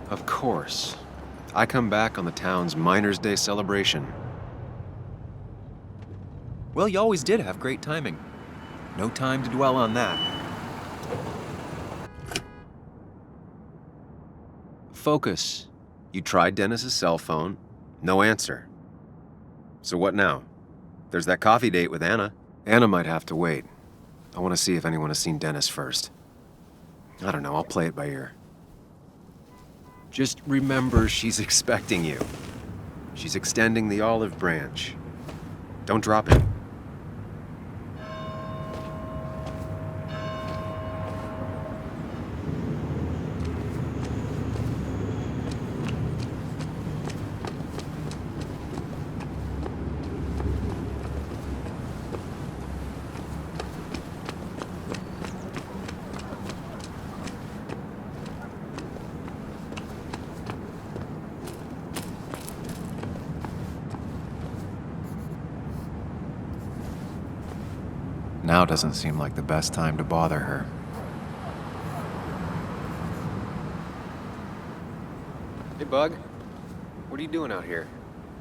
Of course. I come back on the town's Miners' Day celebration. Well, you always did have great timing. No time to dwell on that. Focus. You tried Dennis's cell phone. No answer. So what now? There's that coffee date with Anna. Anna might have to wait. I want to see if anyone has seen Dennis first. I don't know, I'll play it by ear. Just remember she's expecting you. She's extending the olive branch. Don't drop it. Now doesn't seem like the best time to bother her. Hey, Bug. What are you doing out here?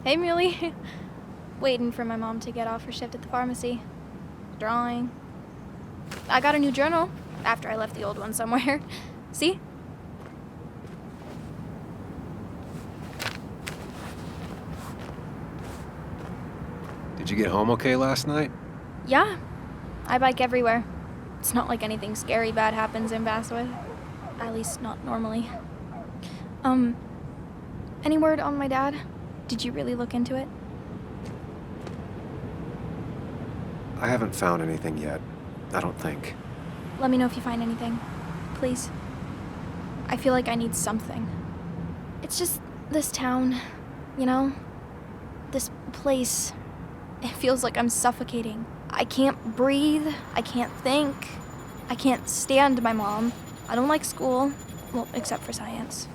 Hey, Muley. Waiting for my mom to get off her shift at the pharmacy. Drawing. I got a new journal after I left the old one somewhere. See? Did you get home okay last night? Yeah. I bike everywhere. It's not like anything scary bad happens in Basswood. At least not normally. Any word on my dad? Did you really look into it? I haven't found anything yet. I don't think. Let me know if you find anything. Please. I feel like I need something. It's just this town, you know? This place. It feels like I'm suffocating. I can't breathe. I can't think. I can't stand my mom. I don't like school. Well, except for science.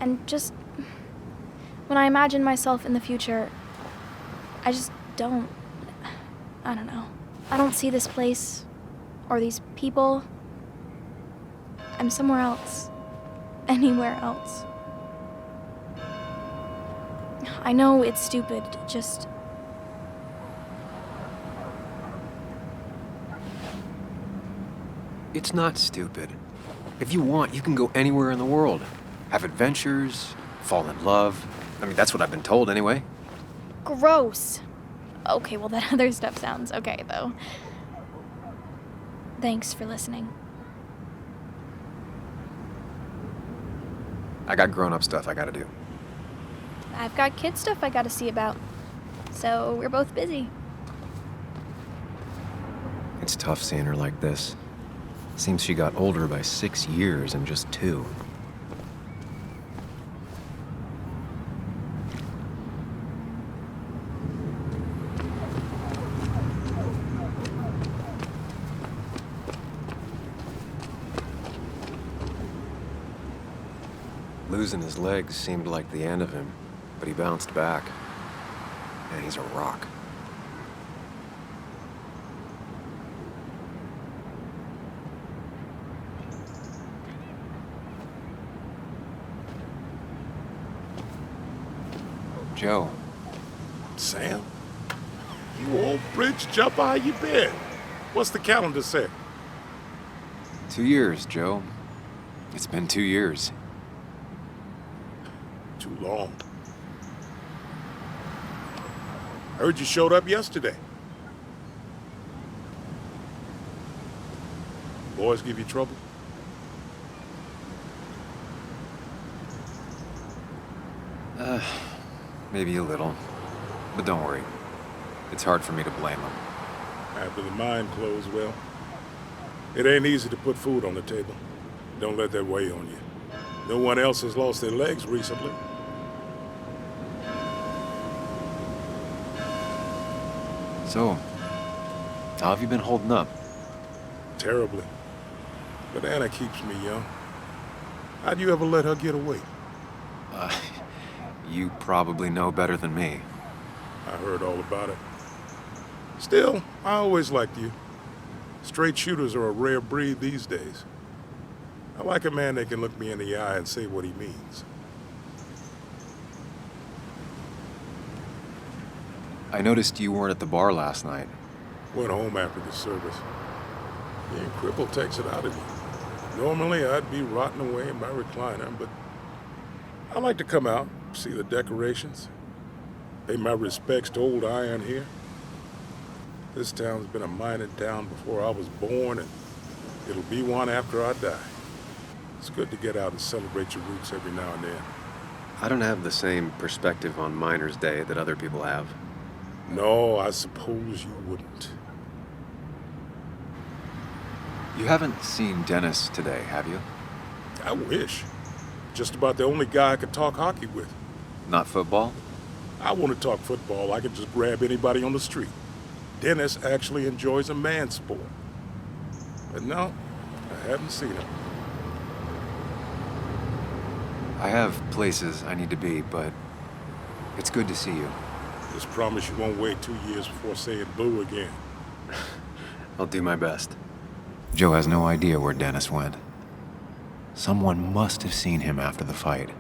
And just... when I imagine myself in the future, I just don't... I don't know. I don't see this place. Or these people. I'm somewhere else. Anywhere else. I know it's stupid, just... It's not stupid. If you want, you can go anywhere in the world. Have adventures, fall in love. I mean, that's what I've been told anyway. Gross. Okay, well, that other stuff sounds okay, though. Thanks for listening. I got grown-up stuff I gotta do. I've got kid stuff I gotta see about. So we're both busy. It's tough seeing her like this. Seems she got older by 6 years in just 2. Losing his legs seemed like the end of him, but he bounced back. And he's a rock. Joe. Sam? You old bridge jumper, how you been? What's the calendar say? 2 years, Joe. It's been 2 years. Too long. I heard you showed up yesterday. Boys give you trouble? Maybe a little. But don't worry. It's hard for me to blame them. After the mine closed, well, it ain't easy to put food on the table. Don't let that weigh on you. No one else has lost their legs recently. So, how have you been holding up? Terribly. But Anna keeps me young. How'd you ever let her get away? You probably know better than me. I heard all about it. Still, I always liked you. Straight shooters are a rare breed these days. I like a man that can look me in the eye and say what he means. I noticed you weren't at the bar last night. Went home after the service. Being crippled takes it out of you. Normally, I'd be rotting away in my recliner, but I like to come out, see the decorations, pay my respects to old Iron here. This town's been a mining town before I was born, and it'll be one after I die. It's good to get out and celebrate your roots every now and then. I don't have the same perspective on Miners' Day that other people have. No, I suppose you wouldn't. You haven't seen Dennis today, have you? I wish. Just about the only guy I could talk hockey with. Not football? I want to talk football. I could just grab anybody on the street. Dennis actually enjoys a man's sport. But no, I haven't seen him. I have places I need to be, but it's good to see you. Just promise you won't wait 2 years before saying boo again. I'll do my best. Joe has no idea where Dennis went. Someone must have seen him after the fight.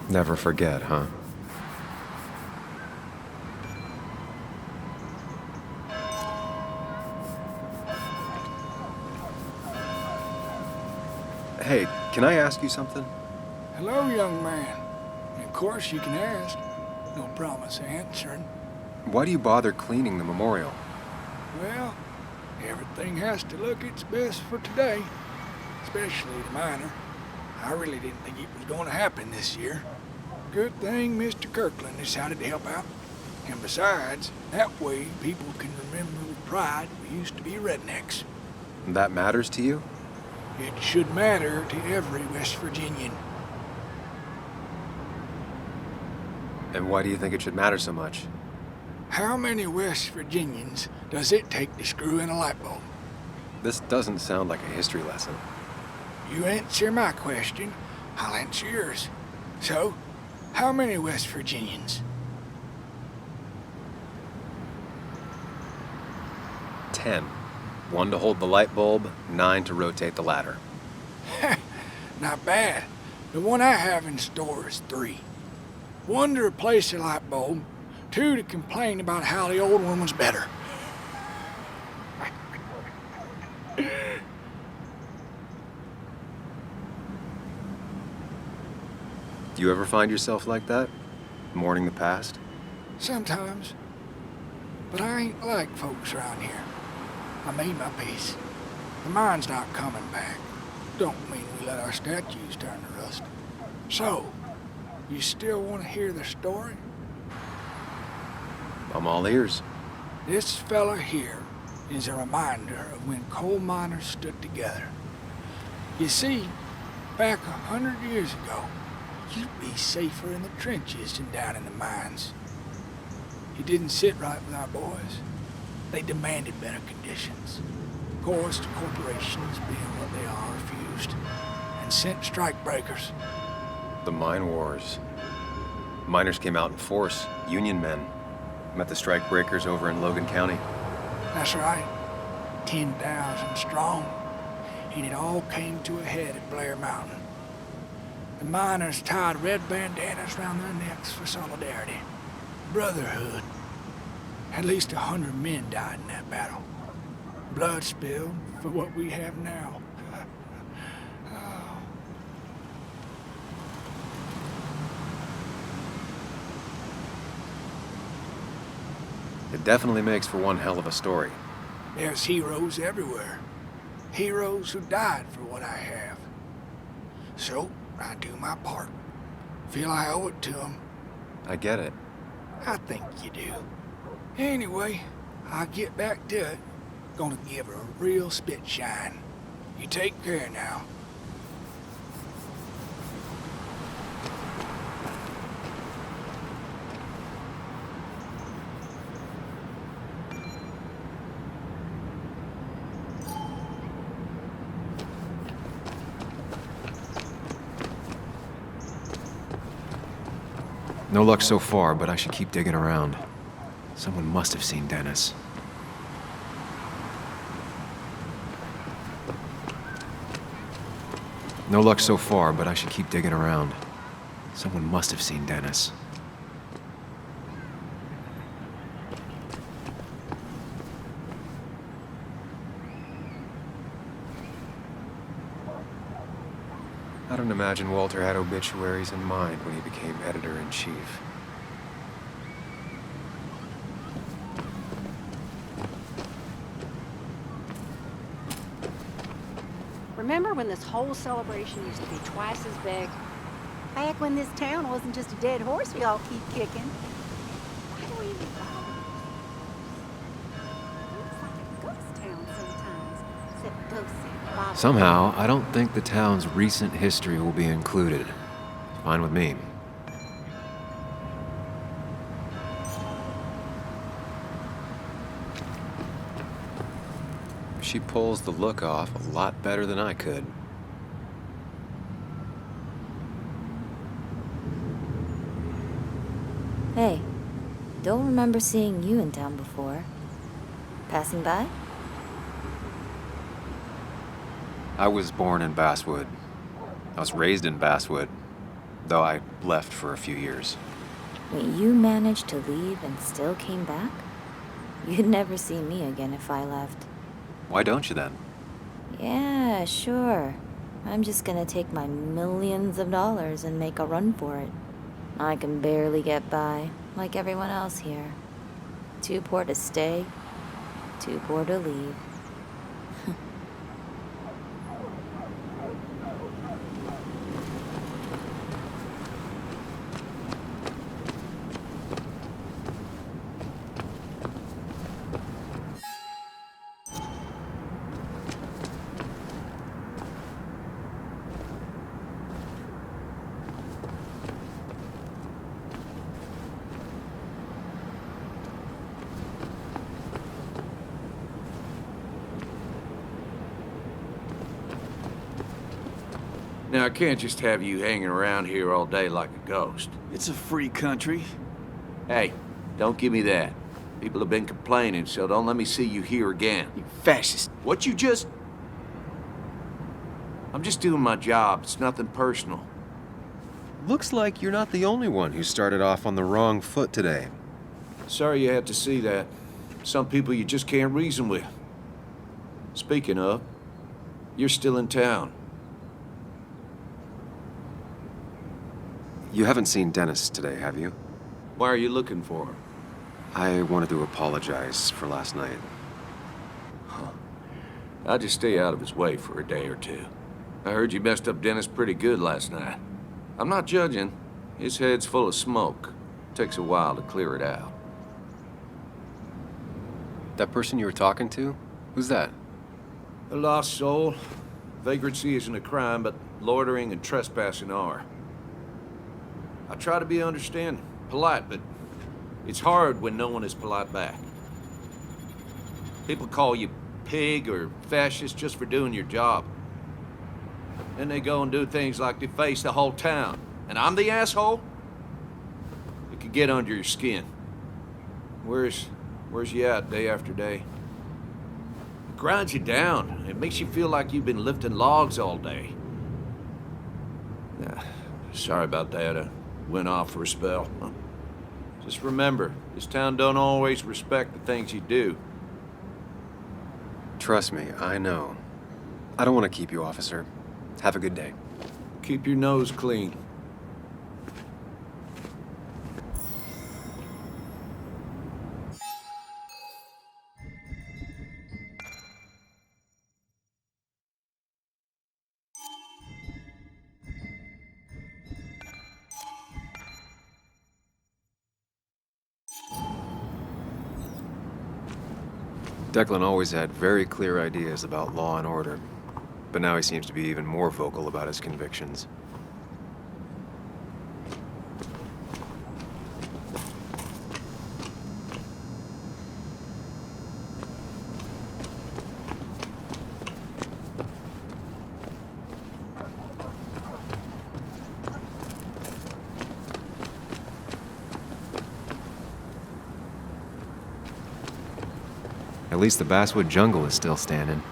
Never forget, huh? Hey, can I ask you something? Hello, young man. Of course you can ask. No promise answering. Why do you bother cleaning the memorial? Well, everything has to look its best for today. Especially the miner. I really didn't think it was going to happen this year. Good thing Mr. Kirkland decided to help out. And besides, that way people can remember with pride we used to be rednecks. That matters to you? It should matter to every West Virginian. And why do you think it should matter so much? How many West Virginians does it take to screw in a light bulb? This doesn't sound like a history lesson. You answer my question, I'll answer yours. So, how many West Virginians? 10. 1 to hold the light bulb, 9 to rotate the ladder. Not bad. The one I have in store is 3. 1 to replace the light bulb, 2 to complain about how the old one was better. Do you ever find yourself like that? Mourning the past? Sometimes. But I ain't like folks around here. I made my peace. The mine's not coming back. Don't mean we let our statues turn to rust. So, you still want to hear the story? I'm all ears. This fella here is a reminder of when coal miners stood together. You see, back 100 years ago, you'd be safer in the trenches than down in the mines. He didn't sit right with our boys. They demanded better conditions. Of course, the corporations, being what they are, refused and sent strikebreakers. The mine wars. Miners came out in force, Union men. Met the strikebreakers over in Logan County. That's right, 10,000 strong. And it all came to a head at Blair Mountain. The miners tied red bandanas around their necks for solidarity, brotherhood. At least 100 men died in that battle. Blood spilled for what we have now. Oh. It definitely makes for one hell of a story. There's heroes everywhere. Heroes who died for what I have. So, I do my part. Feel I owe it to them. I get it. I think you do. Anyway, I'll get back to it. Gonna give her a real spit shine. You take care now. No luck so far, but I should keep digging around. Someone must have seen Dennis. No luck so far, but I should keep digging around. Someone must have seen Dennis. I don't imagine Walter had obituaries in mind when he became editor-in-chief. Remember when this whole celebration used to be twice as big? Back when this town wasn't just a dead horse we all keep kicking. Why do we even bother? Looks like a ghost town sometimes, except ghosts ain't bothered. Somehow, I don't think the town's recent history will be included. Fine with me. She pulls the look off a lot better than I could. Hey, don't remember seeing you in town before. Passing by? I was born in Basswood. I was raised in Basswood, though I left for a few years. Wait, you managed to leave and still came back? You'd never see me again if I left. Why don't you then? Yeah, sure. I'm just gonna take my millions of dollars and make a run for it. I can barely get by, like everyone else here. Too poor to stay, too poor to leave. Now, I can't just have you hanging around here all day like a ghost. It's a free country. Hey, don't give me that. People have been complaining, so don't let me see you here again. You fascist. What you just... I'm just doing my job. It's nothing personal. Looks like you're not the only one who started off on the wrong foot today. Sorry you had to see that. Some people you just can't reason with. Speaking of, you're still in town. You haven't seen Dennis today, have you? Why are you looking for him? I wanted to apologize for last night. I'll just stay out of his way for a day or two. I heard you messed up Dennis pretty good last night. I'm not judging. His head's full of smoke. Takes a while to clear it out. That person you were talking to? Who's that? A lost soul. Vagrancy isn't a crime, but loitering and trespassing are. I try to be understanding, polite, but it's hard when no one is polite back. People call you pig or fascist just for doing your job. Then they go and do things like deface the whole town. And I'm the asshole? It could get under your skin. Where's you at day after day? It grinds you down. It makes you feel like you've been lifting logs all day. Sorry about that. I went off for a spell. Just remember, this town don't always respect the things you do. Trust me, I know. I don't want to keep you, officer. Have a good day. Keep your nose clean. Declan always had very clear ideas about law and order, but now he seems to be even more vocal about his convictions. At least the Basswood jungle is still standing.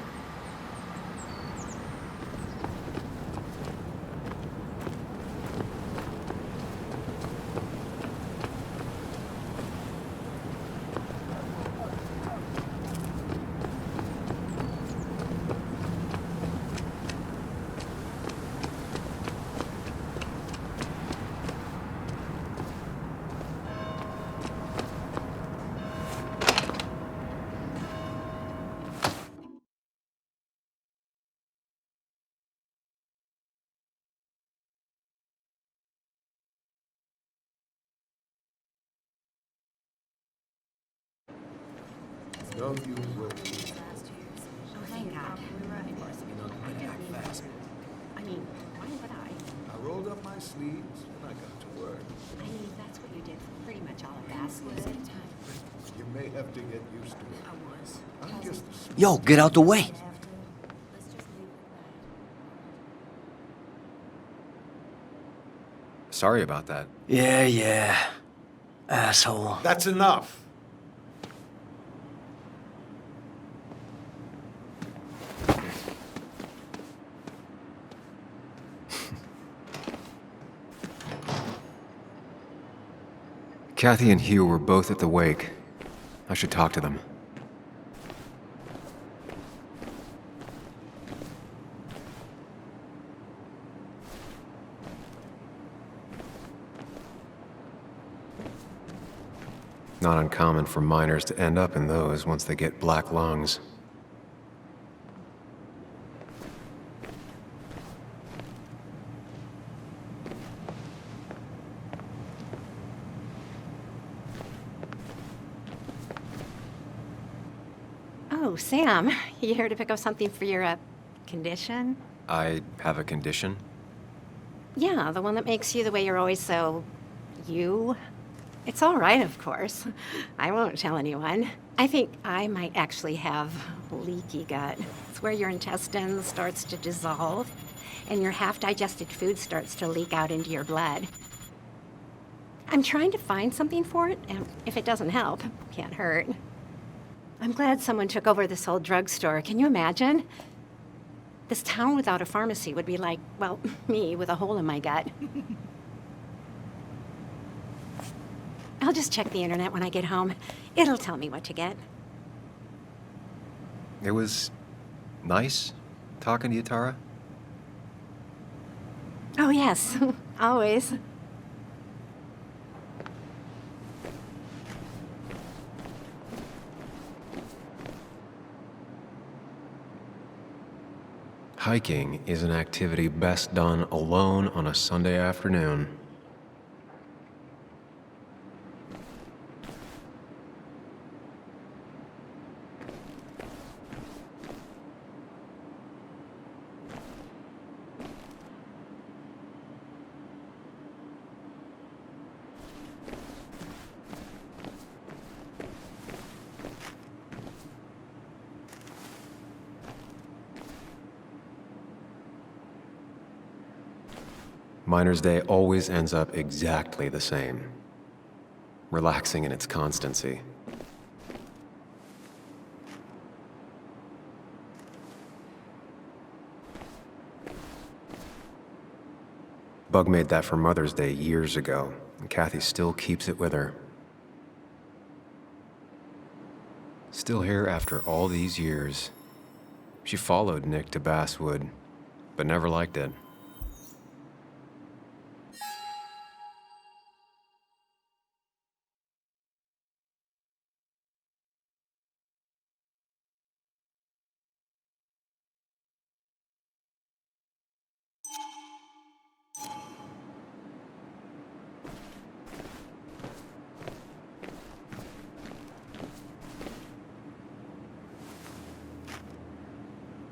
Thank God. I mean, why would I? I rolled up my sleeves and I got to work. I mean, that's what you did for pretty much all of Basswood. You may have to get used to it. I'm just a Yo, get out the way. Sorry about that. Yeah. Asshole. That's enough. Kathy and Hugh were both at the wake. I should talk to them. Not uncommon for miners to end up in those once they get black lungs. Oh, Sam, you here to pick up something for your, condition? I have a condition. Yeah, the one that makes you the way you're always so... you? It's all right, of course. I won't tell anyone. I think I might actually have leaky gut. It's where your intestines starts to dissolve and your half-digested food starts to leak out into your blood. I'm trying to find something for it, and if it doesn't help, can't hurt. I'm glad someone took over this old drugstore. Can you imagine? This town without a pharmacy would be like, well, me with a hole in my gut. I'll just check the internet when I get home. It'll tell me what to get. It was nice talking to you, Tara. Oh, yes, always. Hiking is an activity best done alone on a Sunday afternoon. Miner's Day always ends up exactly the same, relaxing in its constancy. Bug made that for Mother's Day years ago, and Kathy still keeps it with her. Still here after all these years. She followed Nick to Basswood, but never liked it.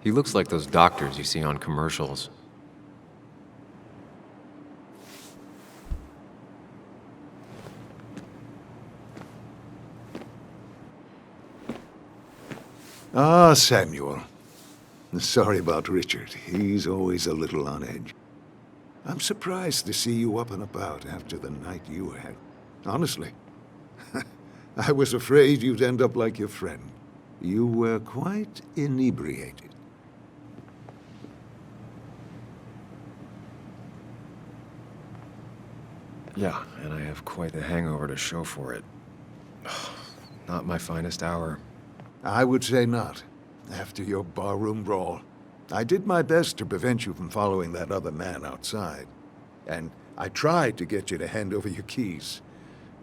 He looks like those doctors you see on commercials. Ah, Samuel. Sorry about Richard. He's always a little on edge. I'm surprised to see you up and about after the night you had. Honestly. I was afraid you'd end up like your friend. You were quite inebriated. Yeah, and I have quite the hangover to show for it. Not my finest hour. I would say not, after your barroom brawl. I did my best to prevent you from following that other man outside. And I tried to get you to hand over your keys,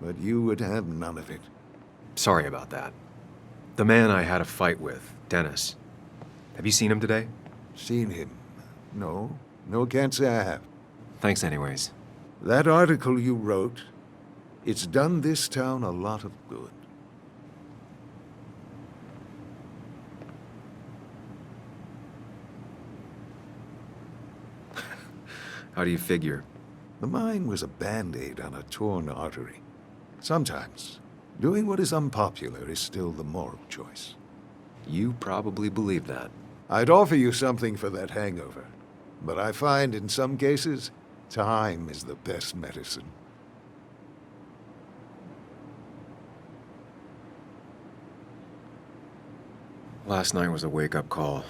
but you would have none of it. Sorry about that. The man I had a fight with, Dennis. Have you seen him today? Seen him? No. No, can't say I have. Thanks anyways. That article you wrote, it's done this town a lot of good. How do you figure? The mine was a band-aid on a torn artery. Sometimes, doing what is unpopular is still the moral choice. You probably believe that. I'd offer you something for that hangover, but I find in some cases, time is the best medicine. Last night was a wake-up call.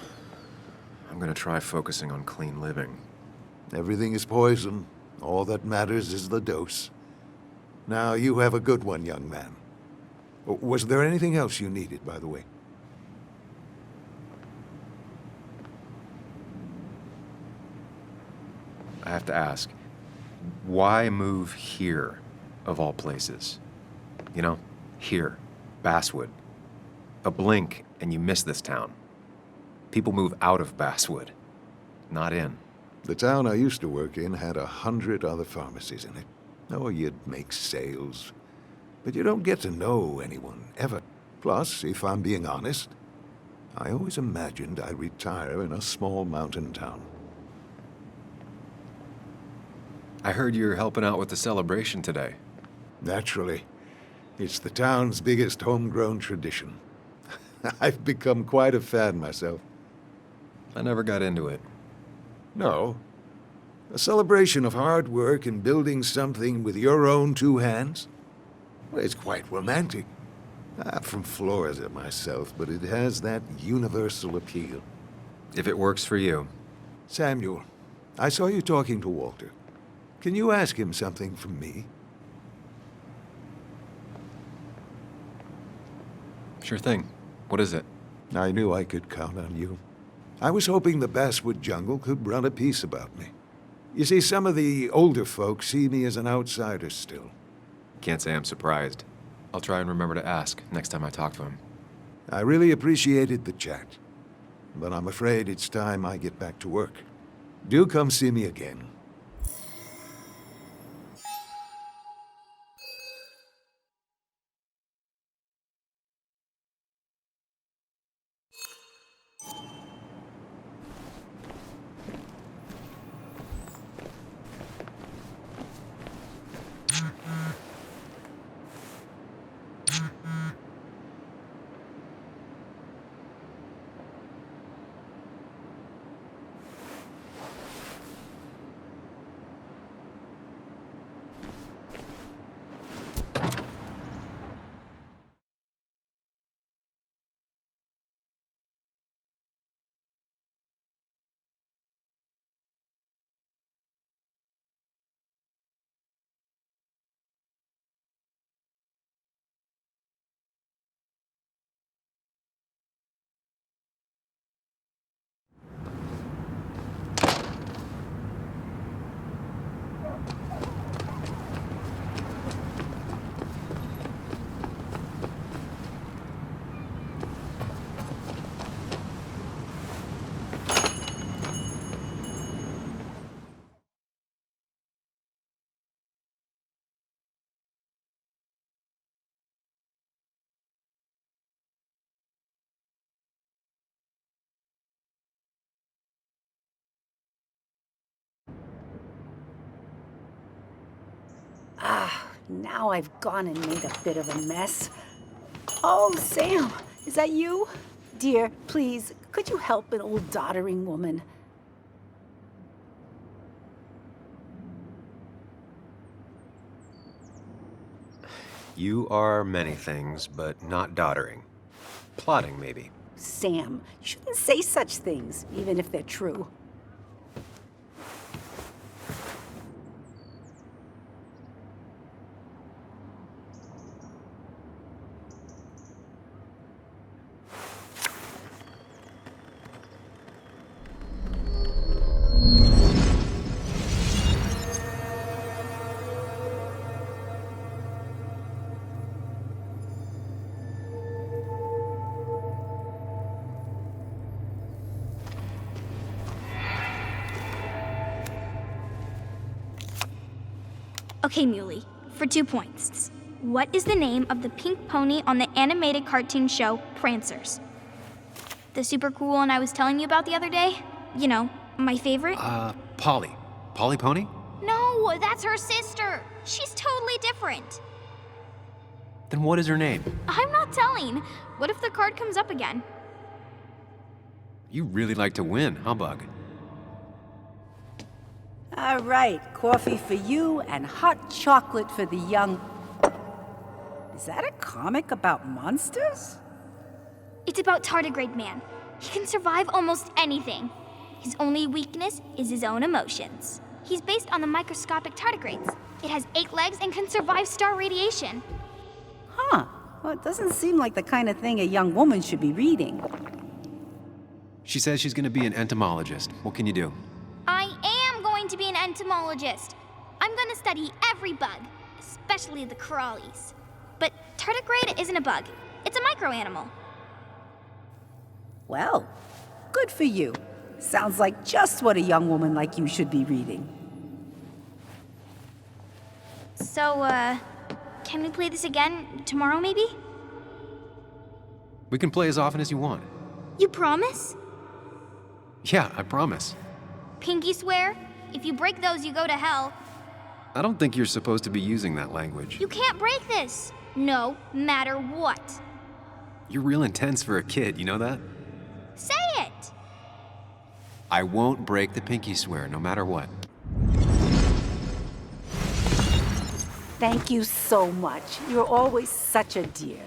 I'm gonna try focusing on clean living. Everything is poison. All that matters is the dose. Now, you have a good one, young man. Was there anything else you needed, by the way? I have to ask, why move here, of all places? You know, here, Basswood. A blink and you miss this town. People move out of Basswood, not in. The town I used to work in had 100 other pharmacies in it. Oh, you'd make sales. But you don't get to know anyone, ever. Plus, if I'm being honest, I always imagined I'd retire in a small mountain town. I heard you're helping out with the celebration today. Naturally. It's the town's biggest homegrown tradition. I've become quite a fan myself. I never got into it. No. A celebration of hard work and building something with your own two hands? Well, it's quite romantic. I'm from Florida myself, but it has that universal appeal. If it works for you. Samuel, I saw you talking to Walter. Can you ask him something from me? Sure thing. What is it? I knew I could count on you. I was hoping the Basswood jungle could run a piece about me. You see, some of the older folks see me as an outsider still. Can't say I'm surprised. I'll try and remember to ask next time I talk to him. I really appreciated the chat, but I'm afraid it's time I get back to work. Do come see me again. Now I've gone and made a bit of a mess. Oh, Sam, is that you? Dear, please, could you help an old doddering woman? You are many things, but not doddering. Plotting, maybe. Sam, you shouldn't say such things, even if they're true. Okay, Muley, for 2 points. What is the name of the pink pony on the animated cartoon show Prancers? The super cool one I was telling you about the other day? You know, my favorite? Polly. Polly Pony? No, that's her sister. She's totally different. Then what is her name? I'm not telling. What if the card comes up again? You really like to win, huh, Bug? All right, coffee for you and hot chocolate for the young... Is that a comic about monsters? It's about Tardigrade Man. He can survive almost anything. His only weakness is his own emotions. He's based on the microscopic tardigrades. It has 8 legs and can survive star radiation. Huh. Well, it doesn't seem like the kind of thing a young woman should be reading. She says she's gonna be an entomologist. What can you do? I am going to be an entomologist. I'm going to study every bug, especially the crawlies. But tardigrade isn't a bug. It's a microanimal. Well, good for you. Sounds like just what a young woman like you should be reading. So, can we play this again tomorrow, maybe? We can play as often as you want. You promise? Yeah, I promise. Pinky swear? If you break those, you go to hell. I don't think you're supposed to be using that language. You can't break this. No matter what. You're real intense for a kid, you know that? Say it! I won't break the pinky swear, no matter what. Thank you so much. You're always such a dear.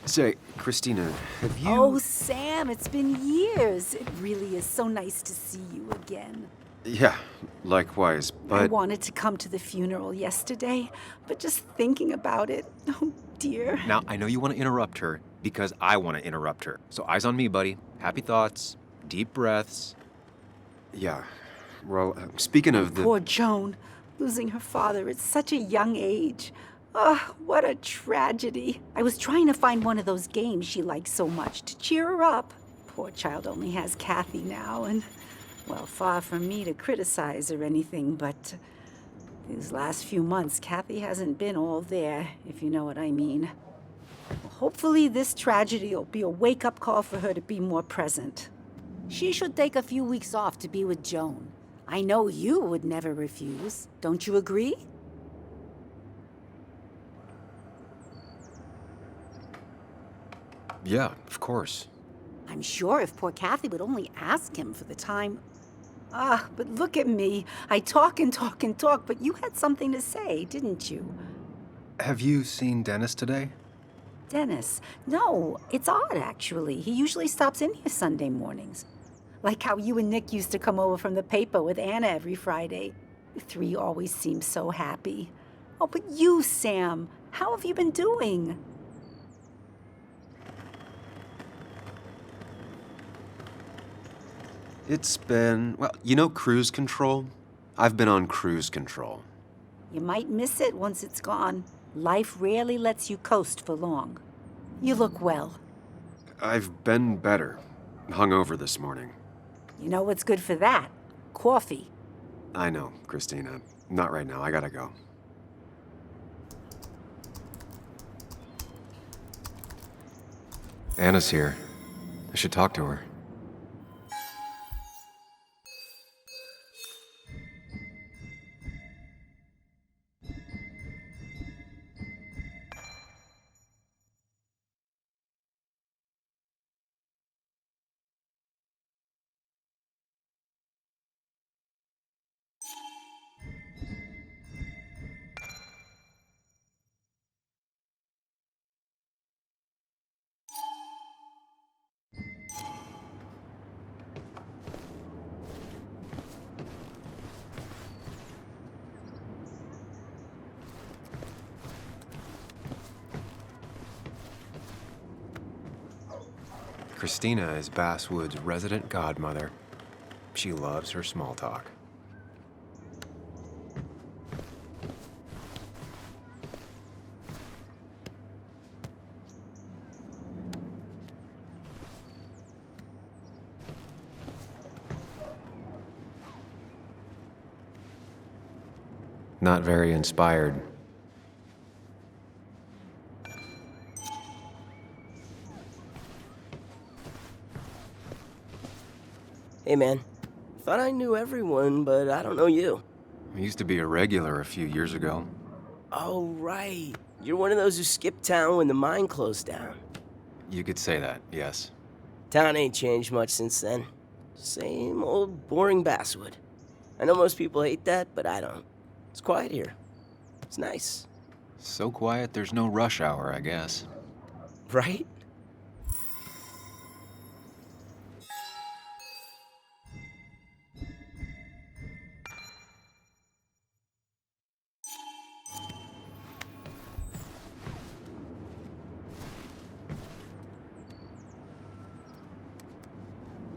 Say, Christina, have you... Oh, Sam, it's been years. It really is so nice to see you again. Yeah, likewise, but... I wanted to come to the funeral yesterday, but just thinking about it, oh dear. Now, I know you want to interrupt her because I want to interrupt her. So eyes on me, buddy. Happy thoughts, deep breaths. Yeah, well, speaking of the... Poor Joan, losing her father at such a young age. Oh, what a tragedy. I was trying to find one of those games she likes so much to cheer her up. Poor child only has Kathy now, and, well, far from me to criticize or anything, but these last few months, Kathy hasn't been all there, if you know what I mean. Hopefully this tragedy will be a wake-up call for her to be more present. She should take a few weeks off to be with Joan. I know you would never refuse. Don't you agree? Yeah, of course. I'm sure if poor Kathy would only ask him for the time... but look at me. I talk and talk and talk, but you had something to say, didn't you? Have you seen Dennis today? Dennis? No, it's odd, actually. He usually stops in here Sunday mornings. Like how you and Nick used to come over from the paper with Anna every Friday. The 3 always seem so happy. Oh, but you, Sam, how have you been doing? It's been, well, you know cruise control? I've been on cruise control. You might miss it once it's gone. Life rarely lets you coast for long. You look well. I've been better. Hungover this morning. You know what's good for that? Coffee. I know, Christina. Not right now. I gotta go. Anna's here. I should talk to her. Christina is Basswood's resident godmother. She loves her small talk. Not very inspired. Hey man, thought I knew everyone, but I don't know you. I used to be a regular a few years ago. Oh right, you're one of those who skipped town when the mine closed down. You could say that, yes. Town ain't changed much since then. Same old boring Basswood. I know most people hate that, but I don't. It's quiet here. It's nice. So quiet there's no rush hour, I guess. Right?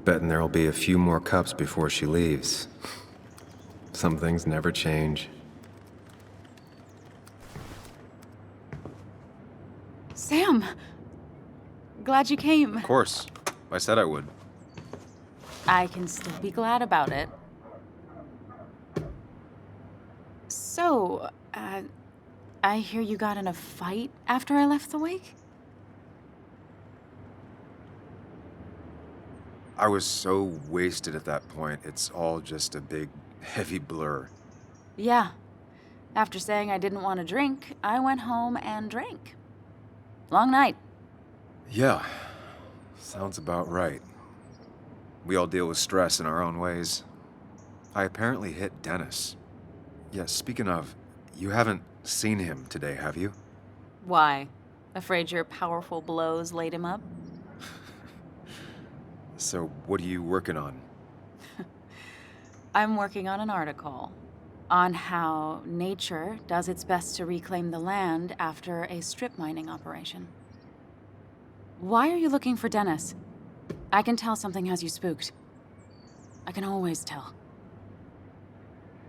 Betting there'll be a few more cups before she leaves. Some things never change. Sam! Glad you came. Of course. I said I would. I can still be glad about it. So, I hear you got in a fight after I left the wake? I was so wasted at that point, it's all just a big, heavy blur. Yeah. After saying I didn't want to drink, I went home and drank. Long night. Yeah, sounds about right. We all deal with stress in our own ways. I apparently hit Dennis. Yeah, speaking of, you haven't seen him today, have you? Why? Afraid your powerful blows laid him up? So, what are you working on? I'm working on an article on how nature does its best to reclaim the land after a strip mining operation. Why are you looking for Dennis? I can tell something has you spooked. I can always tell.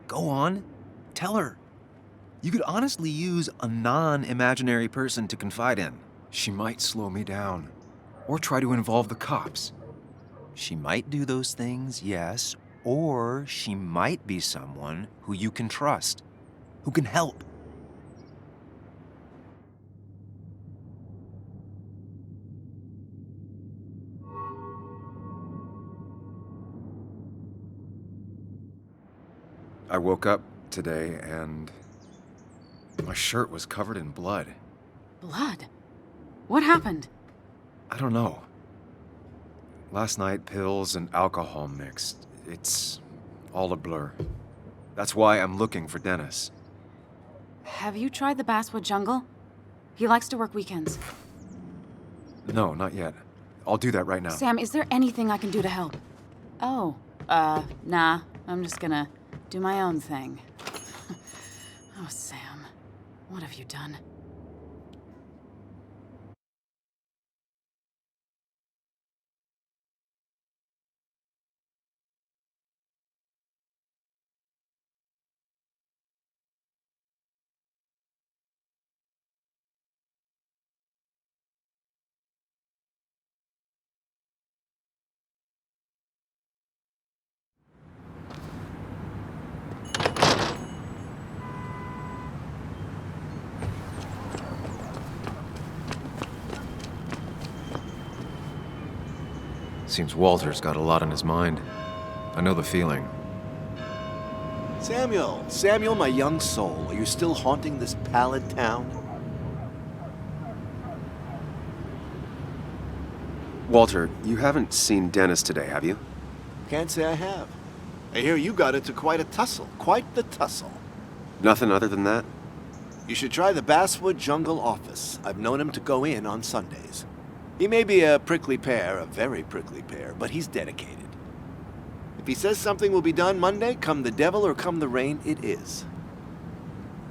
Go on. Tell her. You could honestly use a non-imaginary person to confide in. She might slow me down, or try to involve the cops. She might do those things, yes, or she might be someone who you can trust, who can help. I woke up today and my shirt was covered in blood. Blood? What happened? I don't know. Last night, pills and alcohol mixed. It's all a blur. That's why I'm looking for Dennis. Have you tried the Basswood jungle? He likes to work weekends. No, not yet. I'll do that right now. Sam, is there anything I can do to help? Oh, nah. I'm just gonna do my own thing. Oh, Sam. What have you done? Seems Walter's got a lot on his mind. I know the feeling. Samuel, my young soul, are you still haunting this pallid town? Walter, you haven't seen Dennis today, have you? Can't say I have. I hear you got into quite a tussle. Quite the tussle. Nothing other than that? You should try the Basswood Jungle office. I've known him to go in on Sundays. He may be a prickly pear, a very prickly pear, but he's dedicated. If he says something will be done Monday, come the devil or come the rain, it is.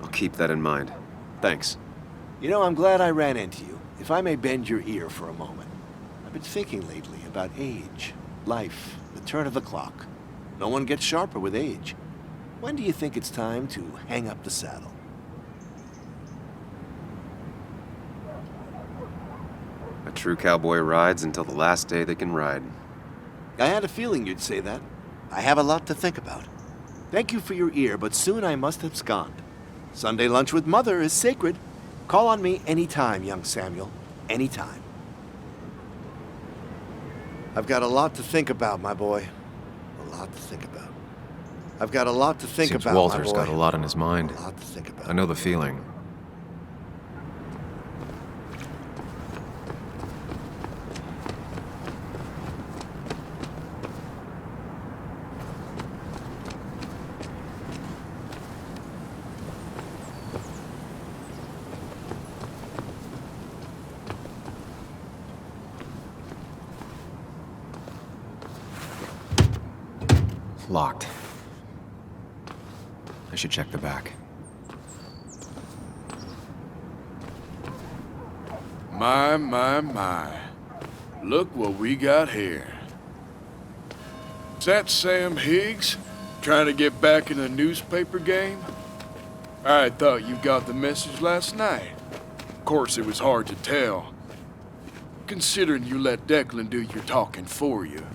I'll keep that in mind. Thanks. You know, I'm glad I ran into you, if I may bend your ear for a moment. I've been thinking lately about age, life, the turn of the clock. No one gets sharper with age. When do you think it's time to hang up the saddle? A true cowboy rides until the last day they can ride. I had a feeling you'd say that. I have a lot to think about. Thank you for your ear, but soon I must abscond. Sunday lunch with Mother is sacred. Call on me anytime, young Samuel. Anytime. I've got a lot to think about, my boy. A lot to think about. I've got a lot to think Seems about, Walter's my boy. got a lot on his mind. A lot to think about. I know the feeling. Locked. I should check the back. My. Look what we got here. Is that Sam Higgs? Trying to get back in the newspaper game? I thought you got the message last night. Of course, it was hard to tell, considering you let Declan do your talking for you.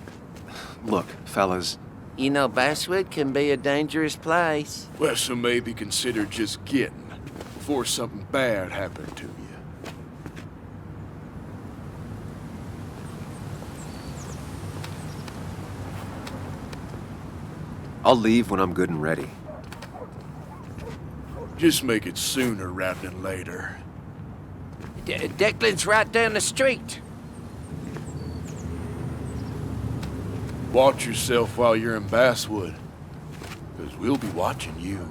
Look, fellas. You know, Basswood can be a dangerous place. Well, so maybe consider just getting before something bad happened to you. I'll leave when I'm good and ready. Just make it sooner rather than later. Declan's right down the street. Watch yourself while you're in Basswood, because we'll be watching you.